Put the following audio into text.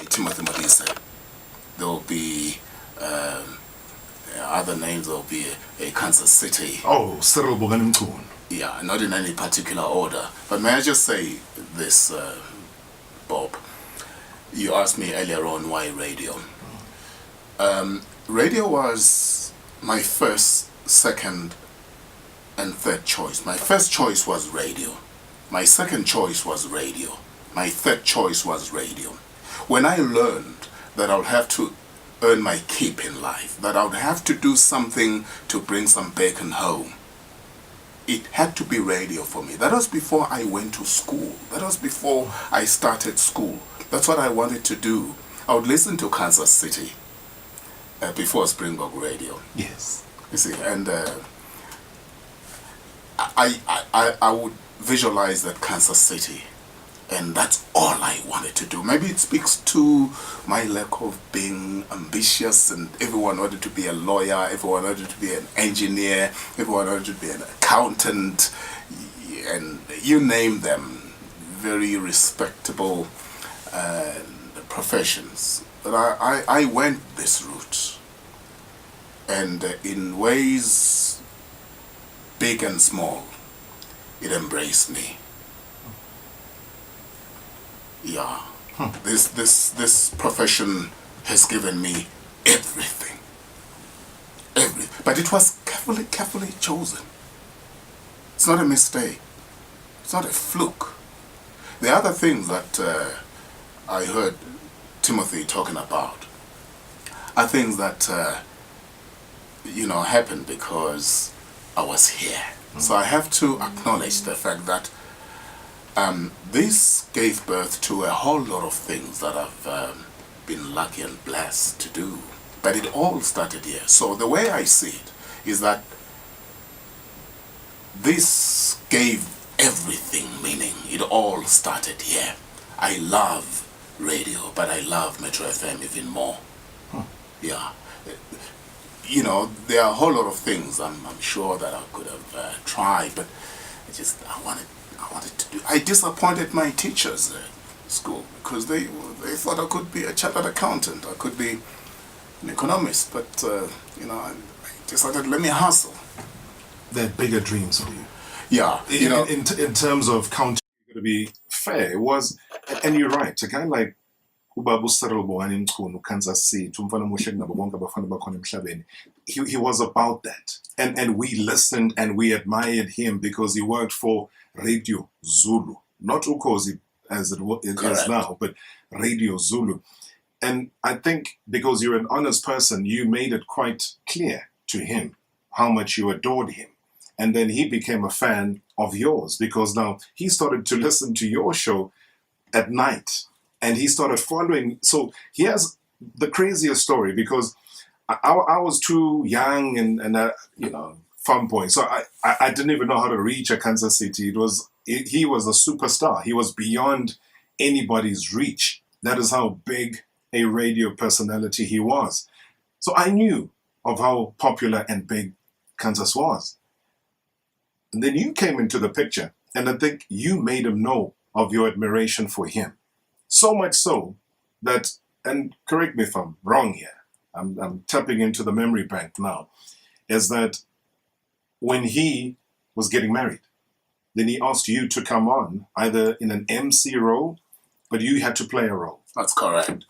Timothy Modise. There will be other names. There will be a Kansas City. Oh, Cyril Boganim. Yeah, not in any particular order. But may I just say this, Bob? You asked me earlier on why radio. Radio was my first, second, and third choice. My first choice was radio. My second choice was radio. My third choice was radio. When I learned that I would have to earn my keep in life, that I would have to do something to bring some bacon home, it had to be radio for me. That was before I went to school. That was before I started school. That's what I wanted to do. I would listen to Kansas City before Springbok Radio. Yes. You see, and I would visualize that Kansas City, and that's all I wanted to do. Maybe it speaks to my lack of being ambitious, and everyone wanted to be a lawyer, everyone wanted to be an engineer, everyone wanted to be an accountant, and you name them, very respectable professions. But I went this route, and in ways big and small, it embraced me. Yeah, this profession has given me everything, but it was carefully chosen. It's not a mistake. It's not a fluke. The other things that I heard Timothy talking about are things that happened because I was here. So I have to acknowledge the fact that this gave birth to a whole lot of things that I've been lucky and blessed to do. But it all started here. So the way I see it is that this gave everything meaning. It all started here. I love radio, but I love Metro FM even more. Yeah. There are a whole lot of things I'm sure that I could have tried, but I wanted to do. I disappointed my teachers at school because they thought I could be a chartered accountant, I could be an economist, but I decided, let me hustle. There are bigger dreams for you. Yeah, in terms of counting, to be fair, it was, and you're right, a guy like Ubabu Cyril Boganim Kansas City, he was about that. And we listened and we admired him because he worked for Radio Zulu. Not Ukozi as it is now, but Radio Zulu. And I think because you're an honest person, you made it quite clear to him how much you adored him. And then he became a fan of yours because now he started to listen to your show at night. And he started following. So he has the craziest story because I was too young and farm boy. So I didn't even know how to reach a Kansas City. He was a superstar. He was beyond anybody's reach. That is how big a radio personality he was. So I knew of how popular and big Kansas was. And then you came into the picture, and I think you made him know of your admiration for him. So much so that, and correct me if I'm wrong here, I'm tapping into the memory bank now, is that when he was getting married, then he asked you to come on, either in an MC role, but you had to play a role. That's correct.